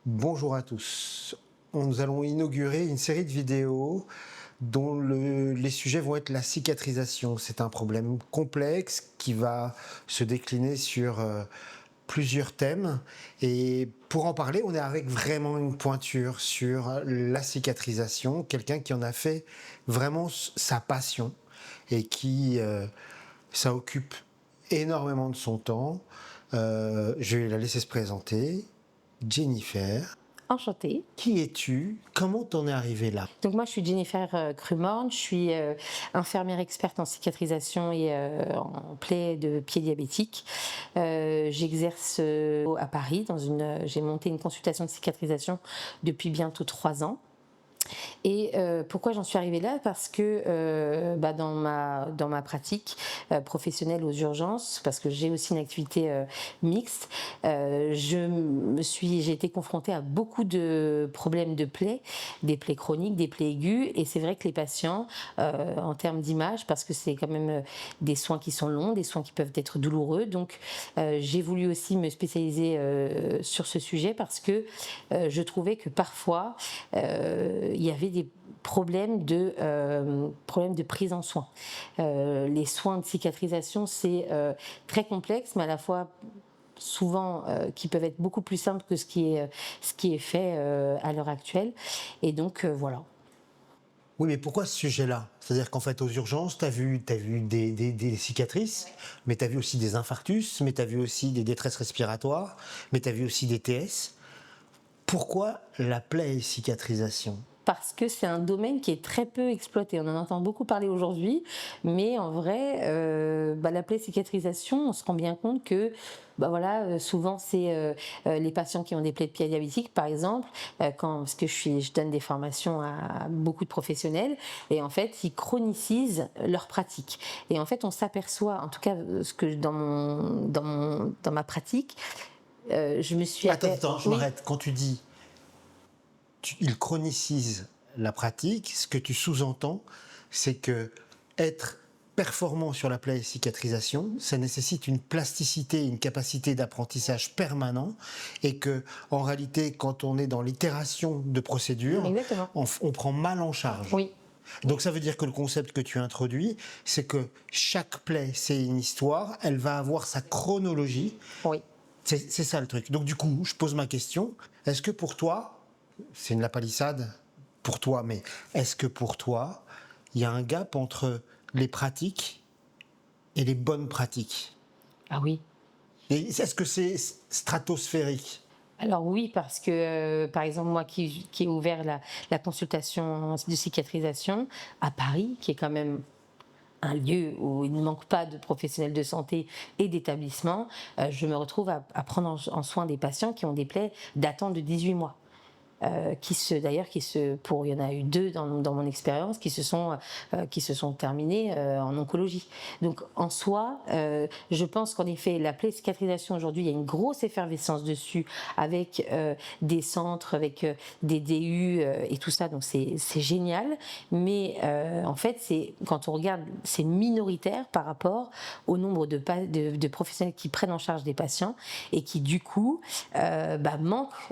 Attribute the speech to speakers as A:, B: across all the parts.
A: Bonjour à tous. Nous allons inaugurer une série de vidéos dont les sujets vont être la cicatrisation. C'est un problème complexe qui va se décliner sur plusieurs thèmes. Et pour en parler, on est avec vraiment une pointure sur la cicatrisation, quelqu'un qui en a fait vraiment sa passion et qui ça occupe énormément de son temps. Je vais la laisser se présenter. Jennifer.
B: Enchantée.
A: Qui es-tu? Comment t'en es arrivée là?
B: Donc moi je suis Jennifer Crumorne, je suis infirmière experte en cicatrisation et en plaies de pieds diabétiques. J'exerce à Paris, j'ai monté une consultation de cicatrisation depuis bientôt 3 ans. Et pourquoi j'en suis arrivée là? Parce que dans ma pratique professionnelle aux urgences, parce que j'ai aussi une activité mixte, j'ai été confrontée à beaucoup de problèmes de plaies, des plaies chroniques, des plaies aiguës, et c'est vrai que les patients, en termes d'image, parce que c'est quand même des soins qui sont longs, des soins qui peuvent être douloureux, donc j'ai voulu aussi me spécialiser sur ce sujet parce que je trouvais que parfois il y avait des problèmes de prise en soin. Les soins de cicatrisation, c'est très complexe, mais à la fois souvent qui peuvent être beaucoup plus simples que ce qui est fait à l'heure actuelle. Et donc voilà.
A: Oui, mais pourquoi ce sujet-là? C'est-à-dire qu'en fait, aux urgences, tu as vu des cicatrices, mais tu as vu aussi des infarctus, mais tu as vu aussi des détresses respiratoires, mais tu as vu aussi des TS. Pourquoi la plaie et cicatrisation?
B: Parce que c'est un domaine qui est très peu exploité. On en entend beaucoup parler aujourd'hui, mais en vrai, la plaie cicatrisation, on se rend bien compte que souvent c'est les patients qui ont des plaies de pieds diabétiques, par exemple, parce que je donne des formations à beaucoup de professionnels, et en fait, ils chronicisent leur pratique. Et en fait, on s'aperçoit, en tout cas, ce que dans ma pratique, je me suis...
A: Attends, je
B: Oui.
A: m'arrête. Quand tu dis il chronicise la pratique, ce que tu sous-entends, c'est que être performant sur la plaie et cicatrisation, ça nécessite une plasticité, une capacité d'apprentissage permanent, et que, en réalité, quand on est dans l'itération de procédures, on prend mal en charge.
B: Oui.
A: Donc ça veut dire que le concept que tu introduis, c'est que chaque plaie, c'est une histoire, elle va avoir sa chronologie.
B: Oui.
A: C'est ça le truc. Donc du coup, je pose ma question, est-ce que pour toi, c'est une lapalissade pour toi, mais est-ce que pour toi, il y a un gap entre les pratiques et les bonnes pratiques?
B: Ah oui.
A: Et est-ce que c'est stratosphérique?
B: Alors oui, parce que par exemple moi qui ai ouvert la consultation de cicatrisation à Paris, qui est quand même un lieu où il ne manque pas de professionnels de santé et d'établissements, je me retrouve à prendre en soin des patients qui ont des plaies datant de 18 mois. Il y en a eu 2 dans mon expérience qui se sont terminées en oncologie. Donc en soi, je pense qu'en effet la plaie cicatrisation aujourd'hui, il y a une grosse effervescence dessus avec des centres, avec des DU et tout ça. Donc c'est génial, mais en fait quand on regarde, c'est minoritaire par rapport au nombre de professionnels qui prennent en charge des patients et qui du coup manquent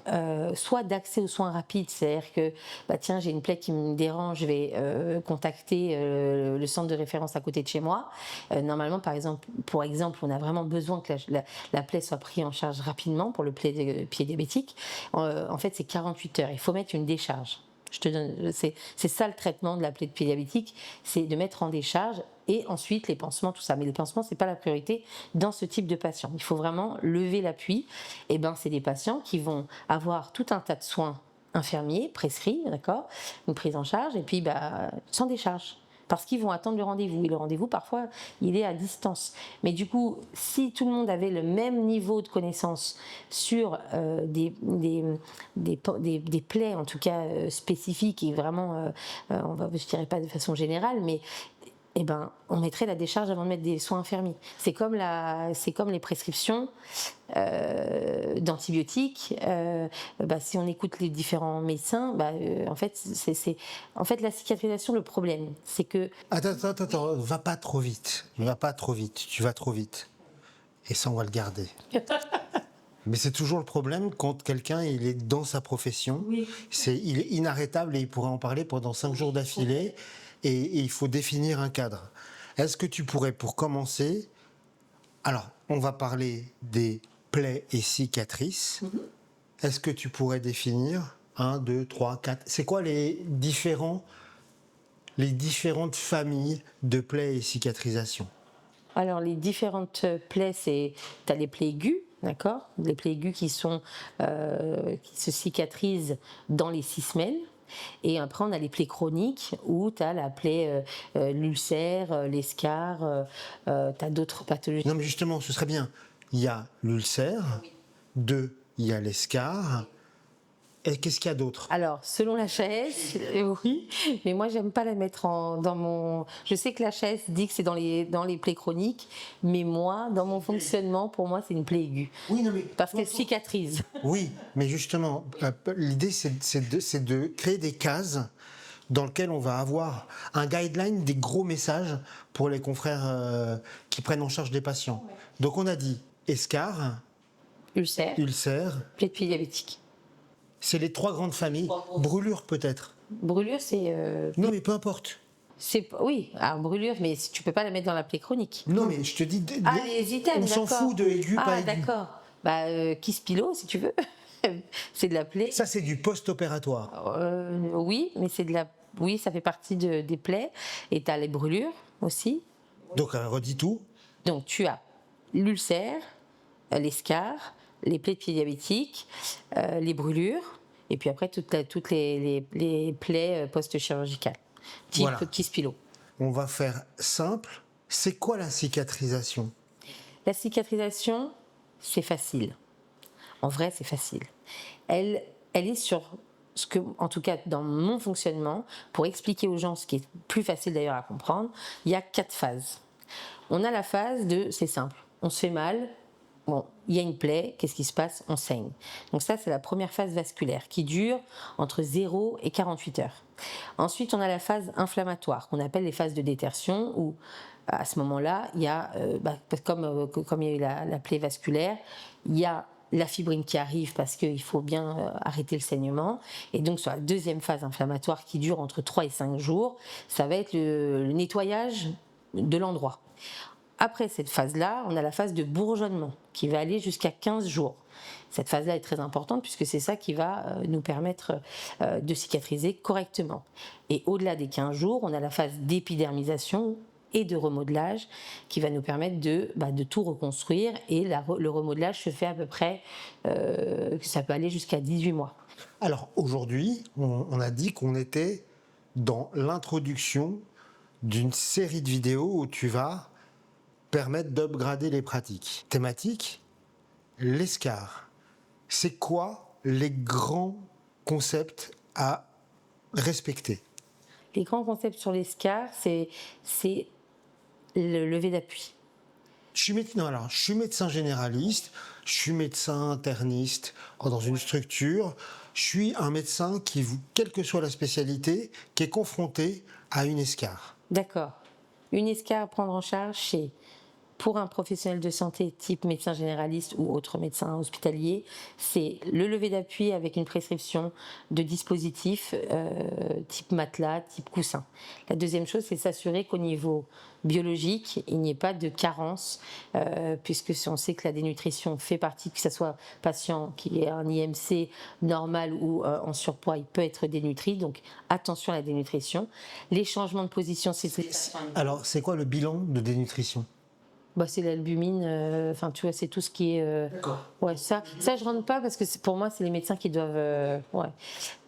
B: soit d'accès aux soins rapides, c'est-à-dire que tiens, j'ai une plaie qui me dérange, je vais contacter le centre de référence à côté de chez moi. Normalement, pour exemple, on a vraiment besoin que la plaie soit prise en charge rapidement pour le pied diabétique. En fait, c'est 48 heures. Il faut mettre une décharge. C'est ça le traitement de la plaie de pied diabétique, c'est de mettre en décharge et ensuite les pansements, tout ça. Mais les pansements, c'est pas la priorité dans ce type de patient. Il faut vraiment lever l'appui. Et c'est des patients qui vont avoir tout un tas de soins infirmiers prescrits, d'accord, une prise en charge, et puis sans décharge. Parce qu'ils vont attendre le rendez-vous. Et le rendez-vous, parfois, il est à distance. Mais du coup, si tout le monde avait le même niveau de connaissance sur des plaies, en tout cas spécifiques, et vraiment, je dirais pas de façon générale, mais on mettrait la décharge avant de mettre des soins infirmiers. C'est comme les prescriptions d'antibiotiques. Si on écoute les différents médecins, en fait, la cicatrisation, le problème, c'est que...
A: Attends, va pas trop vite. Tu vas trop vite. Et ça, on va le garder. Mais c'est toujours le problème quand quelqu'un il est dans sa profession.
B: Oui.
A: Il est inarrêtable et il pourrait en parler pendant 5 jours d'affilée et il faut définir un cadre. Est-ce que tu pourrais, pour commencer, alors on va parler des plaies et cicatrices. Est-ce que tu pourrais définir 1, 2, 3, 4, c'est quoi les différentes familles de plaies et cicatrisation?
B: Alors, les différentes plaies, tu as les plaies aiguës, d'accord? Les plaies aiguës qui se cicatrisent dans les 6 semaines. Et après, on a les plaies chroniques où tu as la plaie, l'ulcère, l'escar, tu as d'autres pathologies.
A: Non mais justement, ce serait bien. Il y a l'ulcère, 2, il y a l'escar. Et qu'est-ce qu'il y a d'autre?
B: Alors, selon la chaise, oui, mais moi, j'aime pas la mettre dans mon. Je sais que la chaise dit que c'est dans les plaies chroniques, mais moi, dans mon fonctionnement, pour moi, c'est une plaie aiguë.
A: Oui, non mais...
B: Parce qu'elle cicatrise.
A: Oui, mais justement, l'idée c'est de créer des cases dans lesquelles on va avoir un guideline, des gros messages pour les confrères qui prennent en charge des patients. Donc on a dit escar,
B: Ulcère,
A: ulcère,
B: plaie de pied diabétique.
A: c'est les 3 grandes familles. Brûlure peut-être.
B: Brûlure,
A: Non mais peu importe.
B: oui, alors brûlure, mais tu peux pas la mettre dans la plaie chronique.
A: Non mais je te dis,
B: Ah, les items,
A: on s'en
B: d'accord.
A: fout de aigu, pas
B: Ah,
A: aigu.
B: d'accord. Bah, kiss pilo, si tu veux. C'est de la plaie.
A: Ça c'est du post-opératoire.
B: Oui, mais oui, ça fait partie des plaies. Et tu as les brûlures aussi.
A: Donc redis tout.
B: Donc tu as l'ulcère, l'escar, les plaies de pied diabétique, les brûlures, et puis après toutes les plaies post-chirurgicales, type
A: Voilà.
B: kiss pilo.
A: On va faire simple. C'est quoi la cicatrisation?
B: La cicatrisation, c'est facile. En vrai, c'est facile. Elle est sur ce que, en tout cas dans mon fonctionnement, pour expliquer aux gens, ce qui est plus facile d'ailleurs à comprendre, il y a 4 phases. On a la phase de, c'est simple, on se fait mal, bon, il y a une plaie, qu'est-ce qui se passe? On saigne. Donc ça, c'est la première phase vasculaire qui dure entre 0 et 48 heures. Ensuite, on a la phase inflammatoire, qu'on appelle les phases de détertion, où à ce moment-là, il y a, comme il y a eu la plaie vasculaire, il y a la fibrine qui arrive parce qu'il faut bien arrêter le saignement. Et donc, sur la deuxième phase inflammatoire qui dure entre 3 et 5 jours, ça va être le nettoyage de l'endroit. Après cette phase-là, on a la phase de bourgeonnement qui va aller jusqu'à 15 jours. Cette phase-là est très importante puisque c'est ça qui va nous permettre de cicatriser correctement. Et au-delà des 15 jours, on a la phase d'épidermisation et de remodelage qui va nous permettre de tout reconstruire. Et le remodelage se fait à peu près, ça peut aller jusqu'à 18 mois.
A: Alors aujourd'hui, on a dit qu'on était dans l'introduction d'une série de vidéos où tu vas permettre d'upgrader les pratiques. Thématique, l'escar. C'est quoi les grands concepts à respecter?
B: Les grands concepts sur l'escar, c'est le lever d'appui.
A: Je suis médecin généraliste, je suis médecin interniste dans une structure. Je suis un médecin qui, quelle que soit la spécialité, qui est confronté à une escar.
B: D'accord. Une escar à prendre en charge, c'est pour un professionnel de santé type médecin généraliste ou autre médecin hospitalier, c'est le lever d'appui avec une prescription de dispositifs type matelas, type coussin. La deuxième chose, c'est s'assurer qu'au niveau biologique, il n'y ait pas de carence, puisque on sait que la dénutrition fait partie, que ce soit patient qui est un IMC normal ou en surpoids, il peut être dénutri, donc attention à la dénutrition. Les changements de position,
A: Alors, c'est quoi le bilan de dénutrition?
B: C'est l'albumine, tu vois, c'est tout ce qui est. Ouais, ça je rentre pas parce que pour moi, c'est les médecins qui doivent.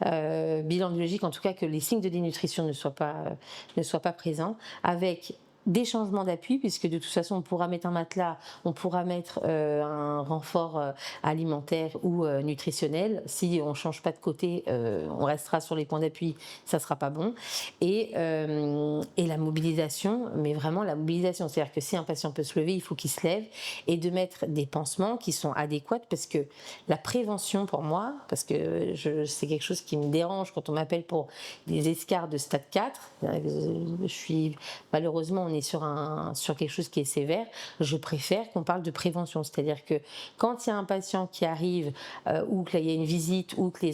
B: Bilan biologique, en tout cas, que les signes de dénutrition ne soient pas présents, avec des changements d'appui, puisque de toute façon, on pourra mettre un matelas, on pourra mettre un renfort alimentaire ou nutritionnel. Si on ne change pas de côté, on restera sur les points d'appui, ça ne sera pas bon. Et la mobilisation, mais vraiment la mobilisation, c'est-à-dire que si un patient peut se lever, il faut qu'il se lève, et de mettre des pansements qui sont adéquats, parce que la prévention pour moi, parce que c'est quelque chose qui me dérange quand on m'appelle pour des escars de stade 4, malheureusement, on est sur quelque chose qui est sévère, je préfère qu'on parle de prévention. C'est-à-dire que quand il y a un patient qui arrive ou qu'il y a une visite ou que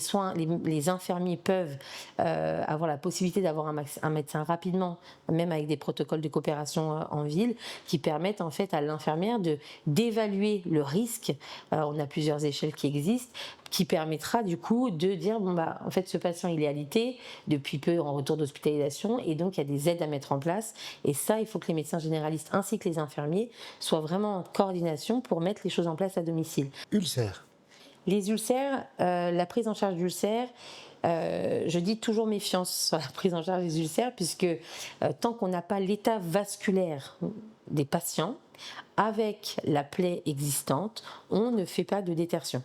B: les infirmiers peuvent avoir la possibilité d'avoir un médecin rapidement, même avec des protocoles de coopération en ville, qui permettent en fait à l'infirmière d'évaluer le risque. On a plusieurs échelles qui existent, qui permettra du coup de dire bon bah en fait ce patient il est alité depuis peu en retour d'hospitalisation et donc il y a des aides à mettre en place et ça il faut que les médecins généralistes ainsi que les infirmiers soient vraiment en coordination pour mettre les choses en place à domicile.
A: Ulcère.
B: Les ulcères, la prise en charge d'ulcères, je dis toujours méfiance sur la prise en charge des ulcères puisque tant qu'on n'a pas l'état vasculaire des patients avec la plaie existante, on ne fait pas de détertion.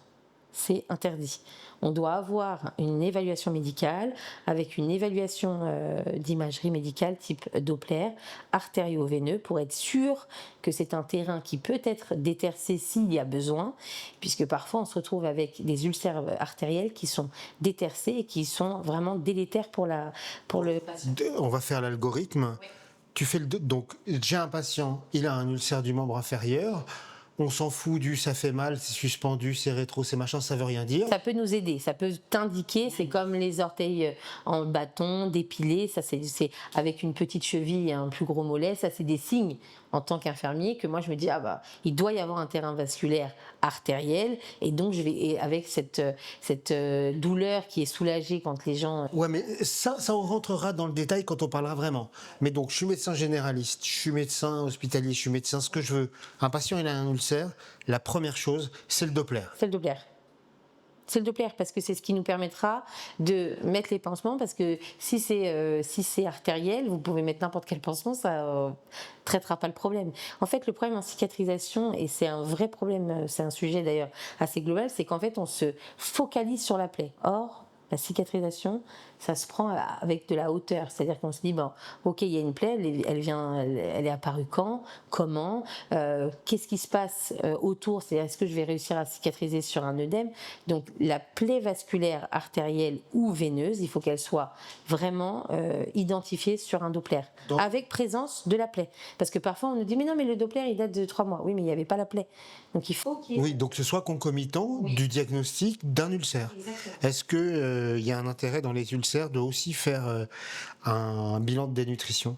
B: C'est interdit. On doit avoir une évaluation médicale avec une évaluation d'imagerie médicale type Doppler, artério-veineux, pour être sûr que c'est un terrain qui peut être détercé s'il y a besoin, puisque parfois on se retrouve avec des ulcères artériels qui sont détercés et qui sont vraiment délétères pour le patient.
A: On va faire l'algorithme. Oui. Donc, j'ai un patient, il a un ulcère du membre inférieur. On s'en fout du ça fait mal, c'est suspendu, c'est rétro, c'est machin, ça veut rien dire.
B: Ça peut nous aider, ça peut t'indiquer, c'est comme les orteils en bâton, dépilés, ça c'est avec une petite cheville et un plus gros mollet, ça c'est des signes en tant qu'infirmier que moi je me dis ah bah il doit y avoir un terrain vasculaire artériel et donc je vais et avec cette douleur qui est soulagée quand les gens.
A: Ouais mais ça on rentrera dans le détail quand on parlera vraiment. Mais donc je suis médecin généraliste, je suis médecin hospitalier, je suis médecin ce que je veux. Un patient il a un ulcère, la première chose c'est le Doppler.
B: C'est le Doppler. C'est le Doppler parce que c'est ce qui nous permettra de mettre les pansements parce que si c'est artériel, vous pouvez mettre n'importe quel pansement, ça traitera pas le problème. En fait, le problème en cicatrisation, et c'est un vrai problème, c'est un sujet d'ailleurs assez global, c'est qu'en fait on se focalise sur la plaie. Or, la cicatrisation, ça se prend avec de la hauteur, c'est-à-dire qu'on se dit bon, ok, il y a une plaie, elle est apparue quand, comment, qu'est-ce qui se passe autour, c'est-à-dire est-ce que je vais réussir à cicatriser sur un œdème. Donc la plaie vasculaire artérielle ou veineuse, il faut qu'elle soit vraiment identifiée sur un Doppler, donc, avec présence de la plaie, parce que parfois on nous dit mais non mais le Doppler il date de 3 mois, oui mais il n'y avait pas la plaie, donc il faut qu'il y ait...
A: Oui, donc ce soit concomitant du diagnostic d'un ulcère.
B: Exactement.
A: Est-ce que y a un intérêt dans les ulcères de aussi faire un bilan de dénutrition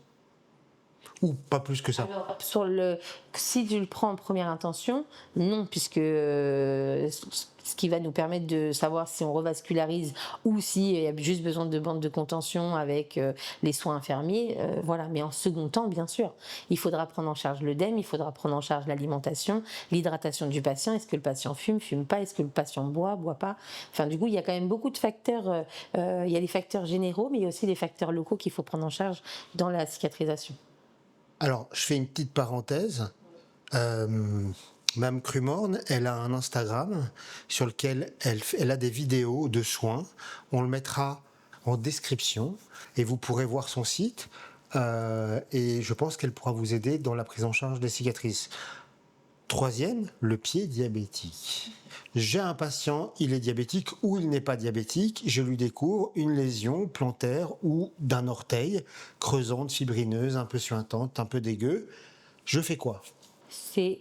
A: ou pas plus que ça?
B: Alors, si tu le prends en première intention, non, puisque ce qui va nous permettre de savoir si on revascularise ou s'il y a juste besoin de bandes de contention avec les soins infirmiers, voilà. Mais en second temps, bien sûr, il faudra prendre en charge l'œdème, il faudra prendre en charge l'alimentation, l'hydratation du patient. Est-ce que le patient fume, fume pas? Est-ce que le patient boit, boit pas? Enfin, du coup, il y a quand même beaucoup de facteurs. Il y a les facteurs généraux, mais il y a aussi les facteurs locaux qu'il faut prendre en charge dans la cicatrisation.
A: Alors, je fais une petite parenthèse. Mme Crumorne, elle a un Instagram sur lequel elle a des vidéos de soins. On le mettra en description et vous pourrez voir son site. Et je pense qu'elle pourra vous aider dans la prise en charge des cicatrices. Troisième, le pied diabétique. J'ai un patient, il est diabétique ou il n'est pas diabétique, je lui découvre une lésion plantaire ou d'un orteil, creusante, fibrineuse, un peu suintante, un peu dégueu. Je fais quoi?
B: C'est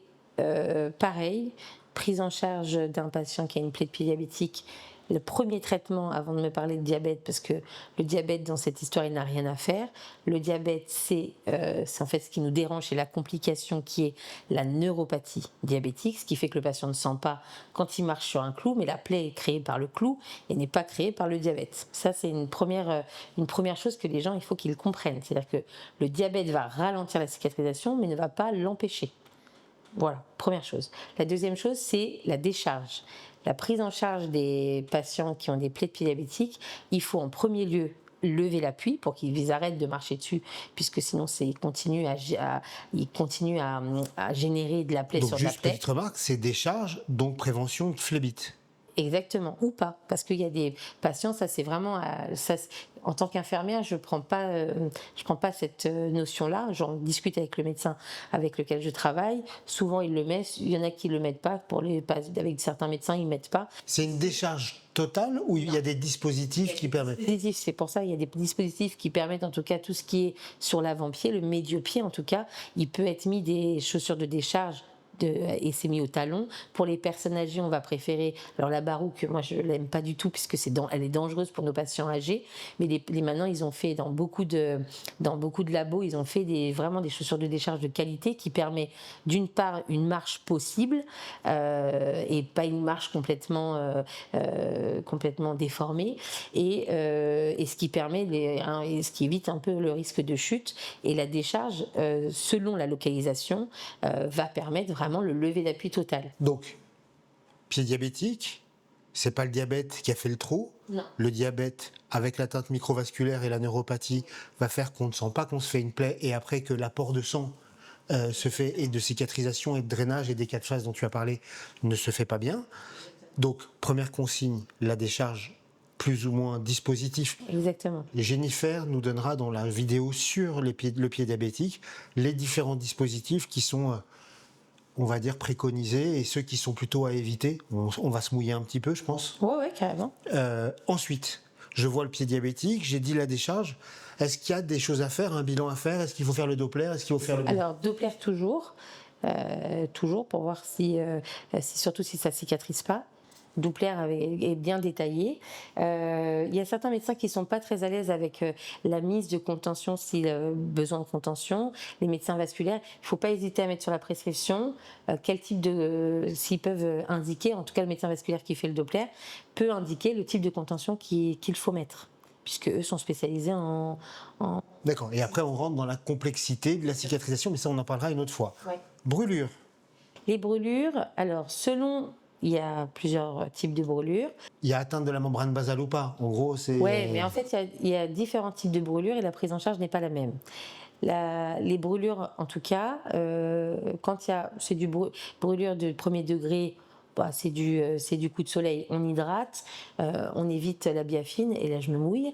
B: pareil, prise en charge d'un patient qui a une plaie de pied diabétique. Le premier traitement, avant de me parler de diabète, parce que le diabète dans cette histoire il n'a rien à faire. Le diabète c'est en fait ce qui nous dérange, c'est la complication qui est la neuropathie diabétique, ce qui fait que le patient ne sent pas quand il marche sur un clou, mais la plaie est créée par le clou et n'est pas créée par le diabète. Ça c'est une première chose que les gens il faut qu'ils comprennent, c'est-à-dire que le diabète va ralentir la cicatrisation mais ne va pas l'empêcher. Voilà, première chose. La deuxième chose, c'est la décharge. La prise en charge des patients qui ont des plaies de pied diabétiques, il faut en premier lieu lever l'appui pour qu'ils arrêtent de marcher dessus, puisque sinon il continue à générer de la plaie
A: donc,
B: sur la plaie.
A: Donc juste petite remarque, c'est décharge, donc prévention de phlébite.
B: Exactement, ou pas, parce qu'il y a des patients, ça c'est vraiment, en tant qu'infirmière, je prends pas cette notion-là. J'en discute avec le médecin avec lequel je travaille. Souvent ils le mettent, il y en a qui le mettent pas. Avec certains médecins ils mettent pas.
A: C'est une décharge totale ou il y a des dispositifs qui permettent?
B: C'est pour ça il y a des dispositifs qui permettent, en tout cas tout ce qui est sur l'avant-pied, le médio-pied en tout cas, il peut être mis des chaussures de décharge. Et c'est mis au talon. Pour les personnes âgées, on va préférer. Alors la barouque, moi je l'aime pas du tout puisque elle est dangereuse pour nos patients âgés. Mais maintenant, ils ont fait dans beaucoup de labos, ils ont fait vraiment des chaussures de décharge de qualité qui permet d'une part une marche possible et pas une marche complètement déformée et ce qui permet et ce qui évite un peu le risque de chute. Et la décharge, selon la localisation, va permettre vraiment le lever d'appui total.
A: Donc, pied diabétique, c'est pas le diabète qui a fait le trop.
B: Non.
A: Le diabète, avec l'atteinte microvasculaire et la neuropathie, va faire qu'on ne sent pas qu'on se fait une plaie et après que l'apport de sang se fait, et de cicatrisation et de drainage et des cas de phase dont tu as parlé, ne se fait pas bien. Donc, première consigne, la décharge plus ou moins dispositif.
B: Exactement.
A: Jennifer nous donnera dans la vidéo sur le pied diabétique les différents dispositifs qui sont on va dire préconisés et ceux qui sont plutôt à éviter. On va se mouiller un petit peu, je pense.
B: Ouais, carrément.
A: Ensuite, je vois le pied diabétique, j'ai dit la décharge. Est-ce qu'il y a des choses à faire, un bilan à faire? Est-ce qu'il faut faire le Doppler? Est-ce qu'il faut faire le...
B: Alors, Doppler toujours pour voir surtout si ça cicatrise pas. Doppler est bien détaillé. Il y a certains médecins qui ne sont pas très à l'aise avec la mise de contention s'il a besoin de contention. Les médecins vasculaires, il ne faut pas hésiter à mettre sur la prescription s'ils peuvent indiquer, en tout cas le médecin vasculaire qui fait le Doppler, peut indiquer le type de contention qu'il faut mettre, puisque eux sont spécialisés en...
A: D'accord, et après on rentre dans la complexité de la cicatrisation, mais ça on en parlera une autre fois.
B: Ouais.
A: Brûlures.
B: Les brûlures, alors il y a plusieurs types de brûlures.
A: Il y a atteinte de la membrane basale ou pas? En gros, c'est...
B: Oui, mais en fait, il y a différents types de brûlures et la prise en charge n'est pas la même. Les brûlures, en tout cas, c'est du brûlure de premier degré, c'est du coup de soleil, on hydrate, on évite la biafine, et là je me mouille.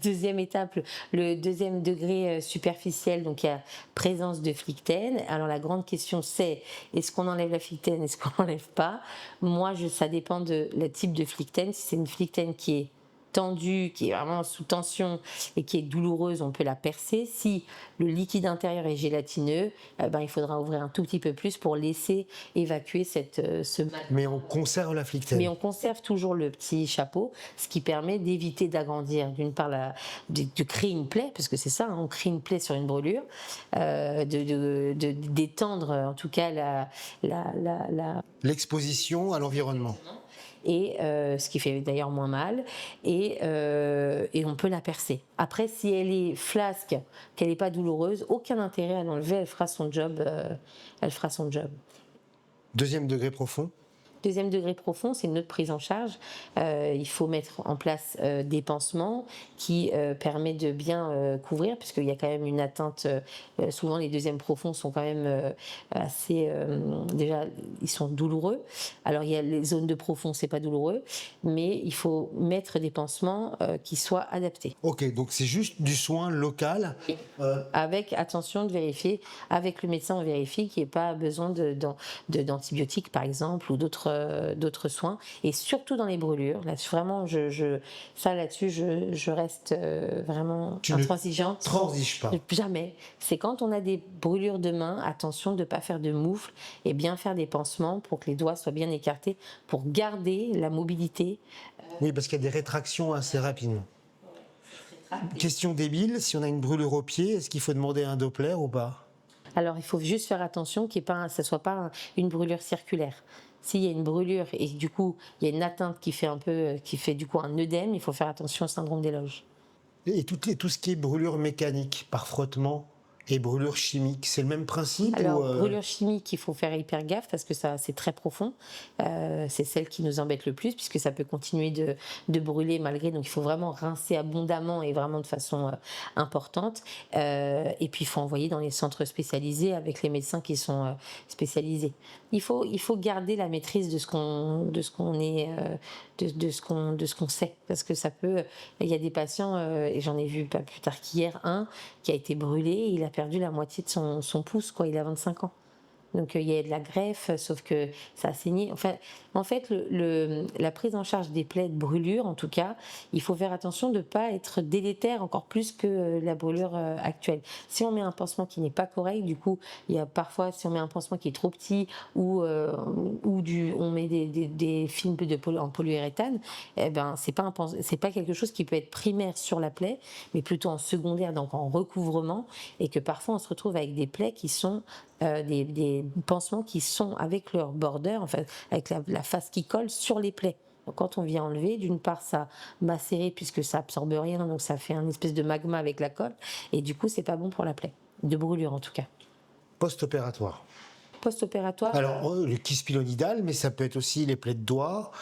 B: Deuxième étape, le deuxième degré superficiel, donc il y a présence de flictène. Alors la grande question c'est, est-ce qu'on enlève la flictène, est-ce qu'on n'enlève pas? Moi, ça dépend de le type de flictène. Si c'est une flictène qui est tendue, qui est vraiment sous tension et qui est douloureuse, on peut la percer. Si le liquide intérieur est gélatineux, il faudra ouvrir un tout petit peu plus pour laisser évacuer ce mal.
A: Mais on conserve la flictène.
B: Mais on conserve toujours le petit chapeau, ce qui permet d'éviter d'agrandir, d'une part, de créer une plaie, parce que c'est ça, on crée une plaie sur une brûlure, d'étendre en tout cas
A: l'exposition à l'environnement.
B: Et ce qui fait d'ailleurs moins mal, et on peut la percer. Après, si elle est flasque, qu'elle n'est pas douloureuse, aucun intérêt à l'enlever, elle fera son job.
A: Deuxième degré profond.
B: Deuxième degré profond, c'est une autre prise en charge. Il faut mettre en place des pansements qui permettent de bien couvrir, puisqu'il y a quand même une atteinte. Souvent, les deuxièmes profonds sont quand même assez. Déjà, ils sont douloureux. Alors, il y a les zones de profond, c'est pas douloureux, mais il faut mettre des pansements qui soient adaptés.
A: Ok, donc c'est juste du soin local.
B: Avec attention de vérifier, avec le médecin, on vérifie qu'il n'y ait pas besoin d'antibiotiques, par exemple, ou d'autres soins, et surtout dans les brûlures. Là, vraiment, là-dessus, je reste vraiment intransigeante.
A: Tu ne transiges pas.
B: Jamais. C'est quand on a des brûlures de main, attention de ne pas faire de moufle et bien faire des pansements pour que les doigts soient bien écartés, pour garder la mobilité.
A: Oui, parce qu'il y a des rétractions assez rapidement. Question débile, si on a une brûlure au pied, est-ce qu'il faut demander un Doppler ou pas?
B: Alors, il faut juste faire attention que ça ne soit pas une brûlure circulaire. S'il y a une brûlure et du coup il y a une atteinte qui fait du coup un œdème, il faut faire attention au syndrome des loges.
A: Et tout ce qui est brûlure mécanique par frottement, Et brûlure chimique, c'est le même principe
B: Alors,
A: ou
B: brûlure chimique, il faut faire hyper gaffe parce que ça, c'est très profond. C'est celle qui nous embête le plus puisque ça peut continuer de brûler malgré. Donc, il faut vraiment rincer abondamment et vraiment de façon importante. Et puis, il faut envoyer dans les centres spécialisés avec les médecins qui sont spécialisés. Il faut garder la maîtrise de ce qu'on est, de ce qu'on sait parce que ça peut. Il y a des patients, et j'en ai vu pas plus tard qu'hier, un qui a été brûlé, il a perdu la moitié de son pouce, quoi, il a 25 ans. Donc il y a de la greffe, sauf que ça a saigné. Enfin, en fait, la prise en charge des plaies de brûlure, en tout cas, il faut faire attention de ne pas être délétère encore plus que la brûlure actuelle. Si on met un pansement qui n'est pas correct, du coup, il y a parfois, si on met un pansement qui est trop petit on met des films en polyuréthane, eh ben, c'est pas quelque chose qui peut être primaire sur la plaie, mais plutôt en secondaire, donc en recouvrement, et que parfois on se retrouve avec des plaies qui sont des pansements qui sont avec leur border, en fait, avec la face qui colle sur les plaies. Donc, quand on vient enlever, d'une part, ça macéré puisque ça absorbe rien, donc ça fait un espèce de magma avec la colle, et du coup, c'est pas bon pour la plaie, de brûlure en tout cas.
A: post-opératoire?
B: Post-opératoire,
A: Alors, le kyste pilonidal, mais ça peut être aussi les plaies de doigts.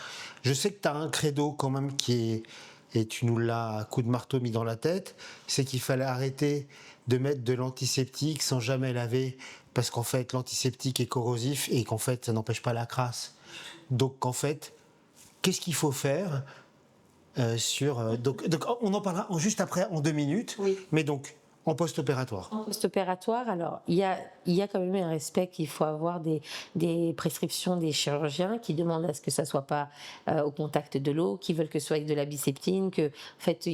A: Je sais que tu as un credo quand même et tu nous l'as à coup de marteau mis dans la tête, c'est qu'il fallait arrêter de mettre de l'antiseptique sans jamais laver, parce qu'en fait, l'antiseptique est corrosif et qu'en fait, ça n'empêche pas la crasse. Donc, en fait, qu'est-ce qu'il faut faire donc, on en parlera juste après, en 2 minutes.
B: Oui.
A: Mais donc, en post-opératoire.
B: en post-opératoire, alors il y a quand même un respect qu'il faut avoir des prescriptions des chirurgiens qui demandent à ce que ça soit pas au contact de l'eau, qui veulent que ce soit avec de la biseptine, que en fait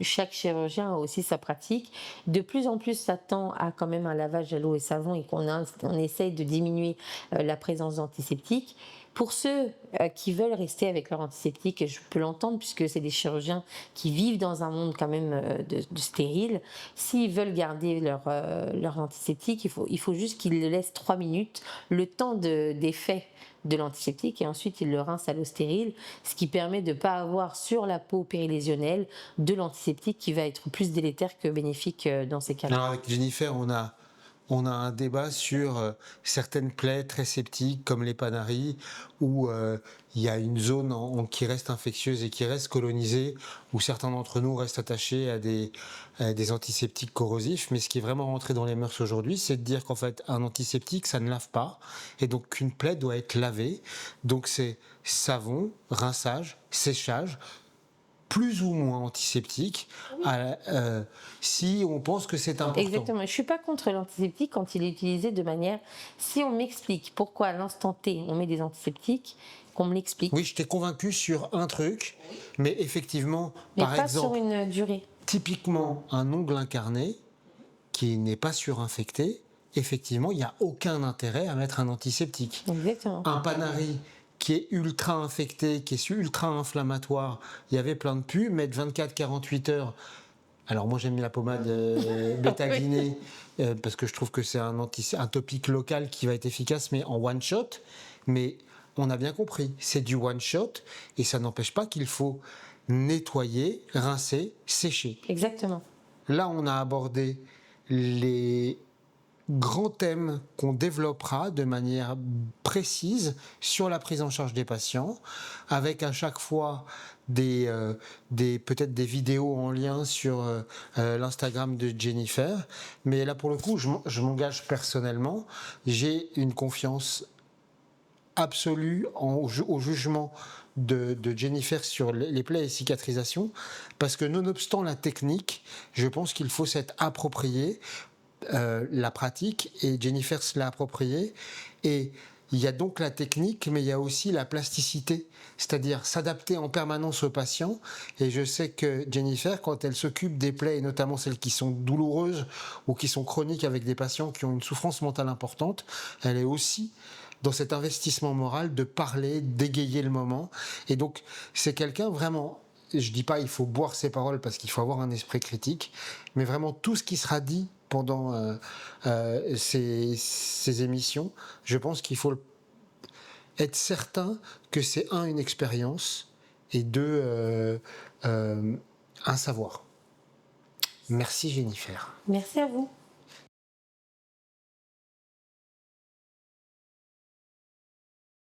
B: chaque chirurgien a aussi sa pratique. De plus en plus, ça tend à quand même un lavage à l'eau et savon et on essaye de diminuer la présence d'antiseptiques. Pour ceux qui veulent rester avec leur antiseptique, et je peux l'entendre puisque c'est des chirurgiens qui vivent dans un monde quand même de stérile, s'ils veulent garder leur antiseptique, il faut juste qu'ils le laissent 3 minutes, le temps d'effet de l'antiseptique, et ensuite ils le rincent à l'eau stérile, ce qui permet de ne pas avoir sur la peau périlésionnelle de l'antiseptique qui va être plus délétère que bénéfique dans ces cas-là.
A: Alors avec Jennifer, on a un débat sur certaines plaies très septiques comme les panaries où il y a une zone qui reste infectieuse et qui reste colonisée, où certains d'entre nous restent attachés à des antiseptiques corrosifs. Mais ce qui est vraiment rentré dans les mœurs aujourd'hui, c'est de dire qu'en fait un antiseptique ça ne lave pas et donc qu'une plaie doit être lavée. Donc c'est savon, rinçage, séchage, plus ou moins antiseptique, si on pense que c'est important.
B: Exactement. Je ne suis pas contre l'antiseptique quand il est utilisé de manière. Si on m'explique pourquoi à l'instant T on met des antiseptiques, qu'on me l'explique.
A: Oui, je t'ai convaincu sur un truc, mais effectivement,
B: Mais
A: par
B: pas
A: exemple,
B: sur une durée.
A: typiquement un ongle incarné qui n'est pas surinfecté, effectivement, il n'y a aucun intérêt à mettre un antiseptique.
B: Exactement.
A: Un panari qui est ultra infecté, qui est ultra inflammatoire, il y avait plein de pus, mettre 24-48 heures. Alors moi j'aime la pommade bêta-glinée parce que je trouve que c'est un topique local qui va être efficace, mais en one shot. Mais on a bien compris, c'est du one shot et ça n'empêche pas qu'il faut nettoyer, rincer, sécher.
B: Exactement.
A: Là on a abordé les grands thèmes qu'on développera de manière précise sur la prise en charge des patients, avec à chaque fois peut-être des vidéos en lien sur l'Instagram de Jennifer. Mais là, pour le coup, je m'engage personnellement. J'ai une confiance absolue au jugement de Jennifer sur les plaies et cicatrisations, parce que nonobstant la technique, je pense qu'il faut s'être approprié la pratique, et Jennifer se l'a appropriée. Et il y a donc la technique, mais il y a aussi la plasticité, c'est-à-dire s'adapter en permanence aux patients. Et je sais que Jennifer, quand elle s'occupe des plaies, et notamment celles qui sont douloureuses ou qui sont chroniques avec des patients qui ont une souffrance mentale importante, elle est aussi dans cet investissement moral de parler, d'égayer le moment. Et donc, c'est quelqu'un vraiment... Je dis pas il faut boire ses paroles parce qu'il faut avoir un esprit critique, mais vraiment tout ce qui sera dit pendant ces émissions, je pense qu'il faut être certain que c'est une expérience et deux, un savoir. Merci Jennifer.
B: Merci à vous.